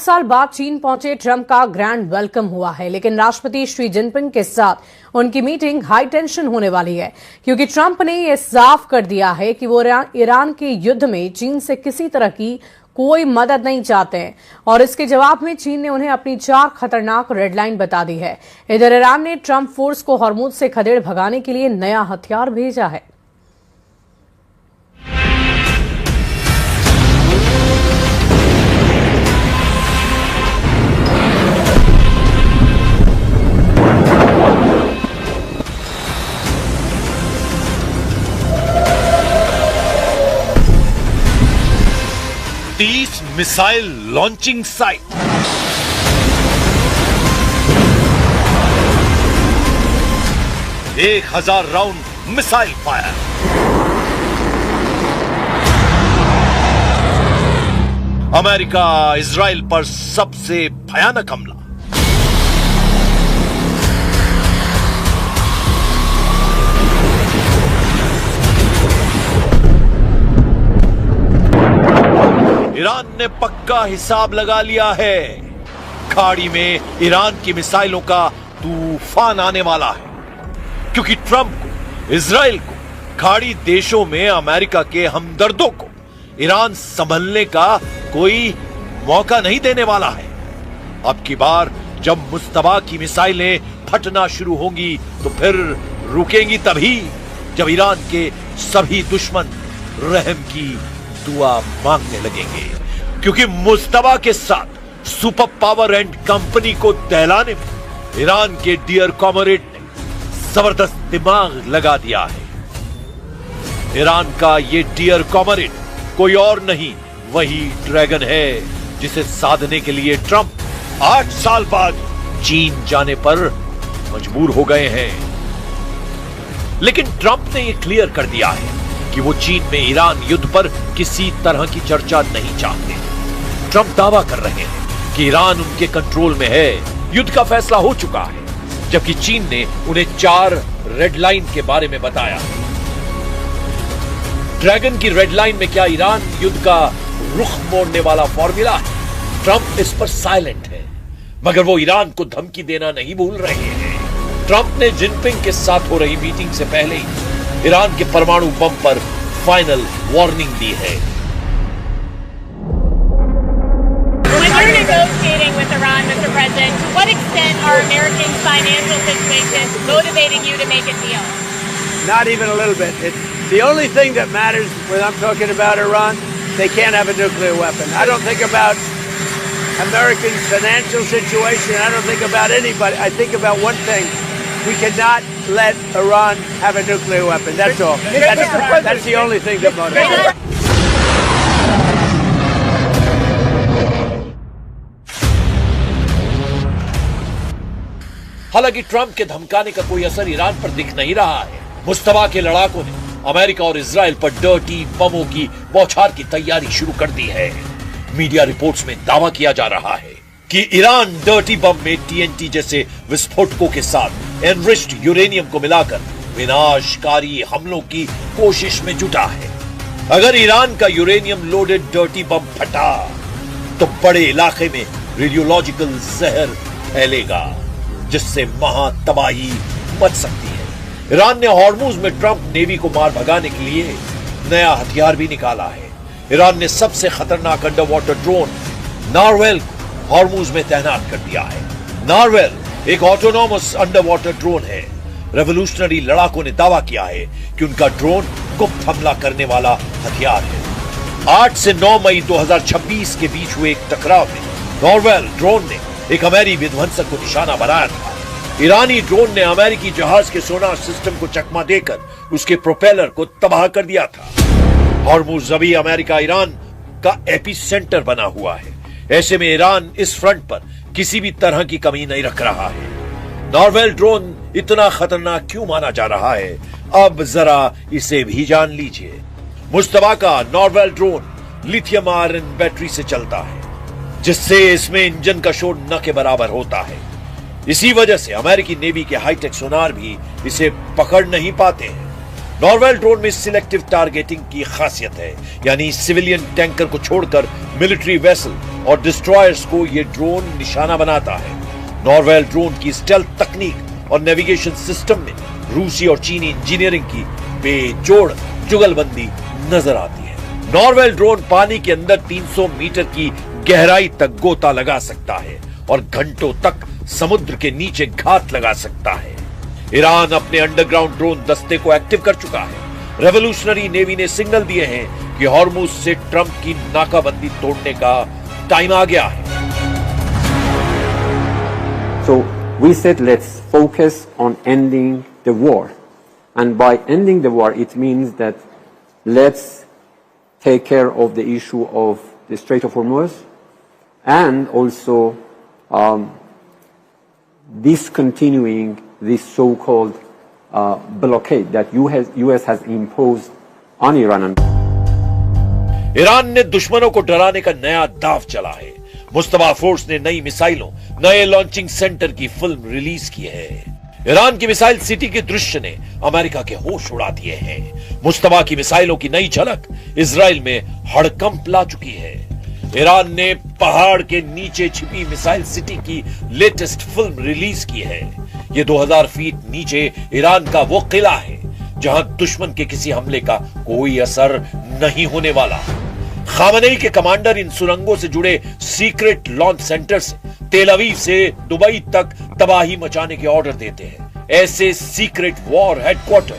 साल बाद चीन पहुंचे ट्रंप का ग्रैंड वेलकम हुआ है, लेकिन राष्ट्रपति शी जिनपिंग के साथ उनकी मीटिंग हाई टेंशन होने वाली है, क्योंकि ट्रंप ने यह साफ कर दिया है कि वो ईरान के युद्ध में चीन से किसी तरह की कोई मदद नहीं चाहते हैं और इसके जवाब में चीन ने उन्हें अपनी 4 खतरनाक रेड लाइन बता दी है। इधर ईरान ने ट्रंप फोर्स को हॉर्मुज से खदेड़ भगाने के लिए नया हथियार भेजा है। मिसाइल लॉन्चिंग साइट, एक 1000 round missile fire, America Israel पर सबसे भयानक हमला। ईरान ने पक्का हिसाब लगा लिया है। खाड़ी में ईरान की मिसाइलों का तूफान आने वाला है, क्योंकि ट्रंप को, इजराइल को, खाड़ी देशों में अमेरिका के हमदर्दों को ईरान संभलने का कोई मौका नहीं देने वाला है। अब की बार जब मुस्तबा की मिसाइलें फटना शुरू होंगी तो फिर रुकेंगी तभी जब ईरान के सभी दुश्मन रहम की दुआ मांगने लगेंगे, क्योंकि मुस्तबा के साथ सुपर पावर एंड कंपनी को दहलाने में ईरान के डियर कॉमरेड ने जबरदस्त दिमाग लगा दिया है। ईरान का ये डियर कॉमरेड कोई और नहीं, वही ड्रैगन है जिसे साधने के लिए ट्रंप 8 साल बाद चीन जाने पर मजबूर हो गए हैं। लेकिन ट्रंप ने यह क्लियर कर दिया है कि वो चीन में ईरान युद्ध पर किसी तरह की चर्चा नहीं चाहते। ट्रंप दावा कर रहे हैं कि ईरान उनके कंट्रोल में है, युद्ध का फैसला हो चुका है, जबकि चीन ने उन्हें 4 रेड लाइन के बारे में बताया। ड्रैगन की रेड लाइन में क्या ईरान युद्ध का रुख मोड़ने वाला फॉर्मूला है? ट्रंप इस पर साइलेंट है, मगर वो ईरान को धमकी देना नहीं भूल रहे हैं। ट्रंप ने जिनपिंग के साथ हो रही मीटिंग से पहले ही ईरान के परमाणु बम पर फाइनल वार्निंग दी है। When you're negotiating with Iran, Mr. President, to what extent are Americans' financial situations motivating you to make a deal? Not even a little bit. It's the only thing that matters when I'm talking about Iran. They can't have a nuclear weapon. I don't think about Americans' financial situation. I don't think about anybody. I think about one thing. We cannot let Iran have a nuclear weapon. That's all. That's the only thing that motivates. हालांकि Trump के धमकाने का कोई असर Iran पर दिख नहीं रहा है। मुस्तबा के लड़ाकों ने अमेरिका और इजराइल पर डर्टी बमों की बौछार की तैयारी शुरू कर दी है। मीडिया रिपोर्ट्स में दावा किया जा रहा है कि ईरान डर्टी बम में टीएनटी जैसे विस्फोटकों के साथ एनरिच्ड यूरेनियम को मिलाकर विनाशकारी हमलों की कोशिश में जुटा है। अगर ईरान का यूरेनियम लोडेड डर्टी बम फटा तो बड़े इलाके में रेडियोलॉजिकल जहर फैलेगा, जिससे महातबाही मच सकती है। ईरान ने हॉर्मुज में ट्रंप नेवी को मार भगाने के लिए नया हथियार भी निकाला है। ईरान ने सबसे खतरनाक अंडर वाटर ड्रोन नारवेल को हॉर्मुज में तैनात कर दिया है। नारवेल एक ऑटोनॉमस अंडर वाटर ड्रोन है। रेवोल्यूशनरी लड़ाकों ने दावा किया है कि उनका ड्रोन गुप्त हमला करने वाला हथियार है। 8 से 9 मई 2026 के बीच हुए एक टकराव में नारवेल ड्रोन ने एक अमेरिकी विध्वंसक को निशाना बनाया था। ईरानी ड्रोन ने अमेरिकी जहाज के सोनार सिस्टम को चकमा देकर उसके प्रोपेलर को तबाह कर दिया था। हॉर्मुज अभी अमेरिका ईरान का एपी सेंटर बना हुआ है। ऐसे में ईरान इस फ्रंट पर किसी भी तरह की कमी नहीं रख रहा है। नारवेल ड्रोन इतना खतरनाक क्यों माना जा रहा है, अब जरा इसे भी जान लीजिए। मुस्तबा का नारवेल ड्रोन लिथियम आयरन बैटरी से चलता है, जिससे इसमें इंजन का शोर न के बराबर होता है। इसी वजह से अमेरिकी नेवी के हाईटेक सोनार भी इसे पकड़ नहीं पाते हैं। नारवेल ड्रोन में सिलेक्टिव टारगेटिंग की खासियत है, यानी सिविलियन टैंकर को छोड़कर मिलिट्री वेसल और डिस्ट्रॉयर्स को ये ड्रोन निशाना बनाता है। नॉरवेल ड्रोन की स्टेल्थ तकनीक और नेविगेशन सिस्टम में रूसी और चीनी इंजीनियरिंग की बेजोड़ जुगलबंदी नजर आती है। नॉरवेल ड्रोन पानी के अंदर 300 मीटर की गहराई तक गोता लगा सकता है और घंटों तक समुद्र के नीचे घात लगा सकता है। ईरान अपने अंडरग्राउंड ड्रोन दस्ते को एक्टिव कर चुका है। रेवोल्यूशनरी नेवी ने सिग्नल दिए हैं कि हॉर्मुज से ट्रंप की नाकाबंदी तोड़ने का टाइम आ गया है। So we said let's focus on ending the war, and by ending the war it means that let's take care of the issue of the Strait of Hormuz and also discontinuing this so-called blockade that US has imposed on Iran. Iran ने दुश्मनों को डराने का नया दांव चला है। Mustafa force ने नई मिसाइलों, नए लॉन्चिंग सेंटर की फिल्म रिलीज की है। ईरान की मिसाइल सिटी के दृश्य ने अमेरिका के होश उड़ा दिए हैं। मुस्तफा की मिसाइलों की नई झलक इजराइल में हड़कंप ला चुकी है। ईरान ने पहाड़ के नीचे छिपी मिसाइल सिटी की लेटेस्ट फिल्म रिलीज की है। ये 2000 फीट नीचे ईरान का वो किला है जहां दुश्मन के किसी हमले का कोई असर नहीं होने वाला। खामनेई के कमांडर इन सुरंगों से जुड़े सीक्रेट लॉन्च सेंटर से तेल अवीव से दुबई तक तबाही मचाने के ऑर्डर देते हैं। ऐसे secret war headquarter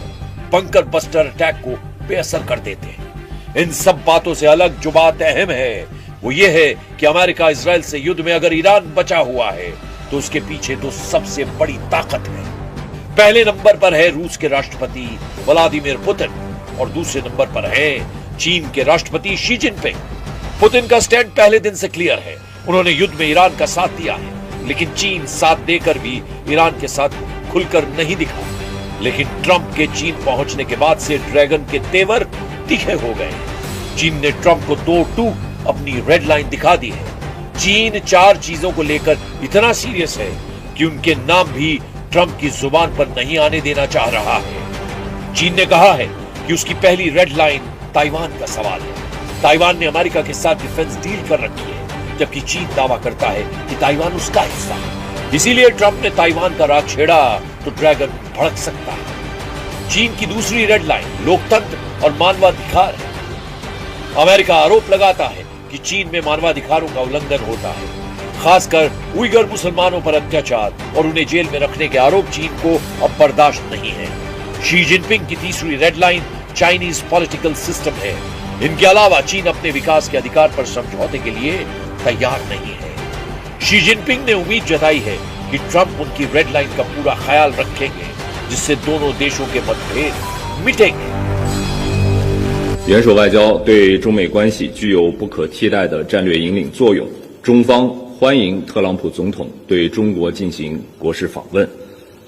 bunker buster attack को बेअसर कर देते हैं। इन सब बातों से अलग जो बात अहम है वो ये है कि अमेरिका इजराइल से युद्ध में अगर ईरान बचा हुआ है तो उसके पीछे तो सबसे बड़ी ताकत है। पहले नंबर पर है रूस के राष्ट्रपति व्लादिमीर पुतिन और दूसरे नंबर पर है चीन के राष्ट्रपति शी जिनपिंग। पुतिन का स्टैंड पहले दिन से क्लियर है। उन्होंने युद्ध में ईरान का साथ दिया है, लेकिन चीन साथ देकर भी ईरान के साथ खुलकर नहीं दिखा। लेकिन ट्रंप के चीन पहुंचने के बाद से ड्रैगन के तेवर तीखे हो गए। चीन ने ट्रंप को दो टूक अपनी रेड लाइन दिखा दी है। चीन 4 चीजों को लेकर इतना सीरियस है कि उनके नाम भी ट्रंप की जुबान पर नहीं आने देना चाह रहा है। चीन ने कहा है कि उसकी पहली रेड लाइन ताइवान का सवाल है। ताइवान ने अमेरिका के साथ डिफेंस डील कर रखी है, जबकि चीन दावा करता है कि ताइवान उसका हिस्सा है। इसीलिए ट्रंप ने ताइवान का राग छेड़ा तो ड्रैगन भड़क सकता है। चीन की दूसरी रेड लाइन लोकतंत्र और मानवाधिकार है। अमेरिका आरोप लगाता है कि चीन में मानवाधिकारों का उल्लंघन होता है, खासकर उइगर मुसलमानों पर अत्याचार और उन्हें जेल में रखने के आरोप चीन को अब बर्दाश्त नहीं है। शी जिनपिंग की तीसरी red line Chinese political system है। इनके अलावा चीन अपने विकास के अधिकार पर समझौते के लिए तैयार नहीं है। शी जिनपिंग ने उम्मीद जताई है कि ट्रंप उनकी रेड लाइन का पूरा ख्याल रखेंगे, जिससे दोनों देशों के मतभेद मिटेंगे। 元首外交对中美关系具有不可替代的战略引领作用。中方欢迎特朗普总统对中国进行国事访问。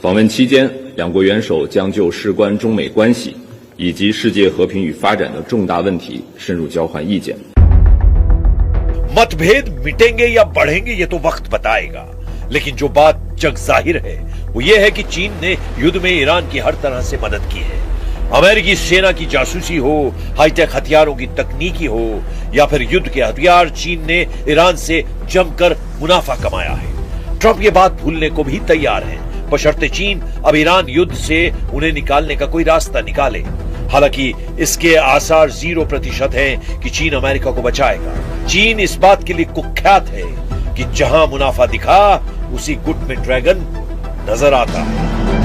访问期间，两国元首将就事关中美关系以及世界和平与发展的重大问题深入交换意见。मतभेद मिटेंगे या बढ़ेंगे ये तो वक्त बताएगा, लेकिन जो बात जग जाहिर है वो ये है कि चीन ने युद्ध में ईरान की हर तरह से मदद की है। अमेरिकी सेना की जासूसी हो, हाईटेक हथियारों की तकनीकी हो या फिर युद्ध के हथियार, चीन ने ईरान से जमकर मुनाफा कमाया है। ट्रंप ये बात भूलने को भी तैयार है, बशर्ते चीन अब ईरान युद्ध से उन्हें निकालने का कोई रास्ता निकाले। हालांकि इसके आसार 0% हैं कि चीन अमेरिका को बचाएगा। चीन इस बात के लिए कुख्यात है कि जहां मुनाफा दिखा उसी गुट में ड्रैगन नजर आता है।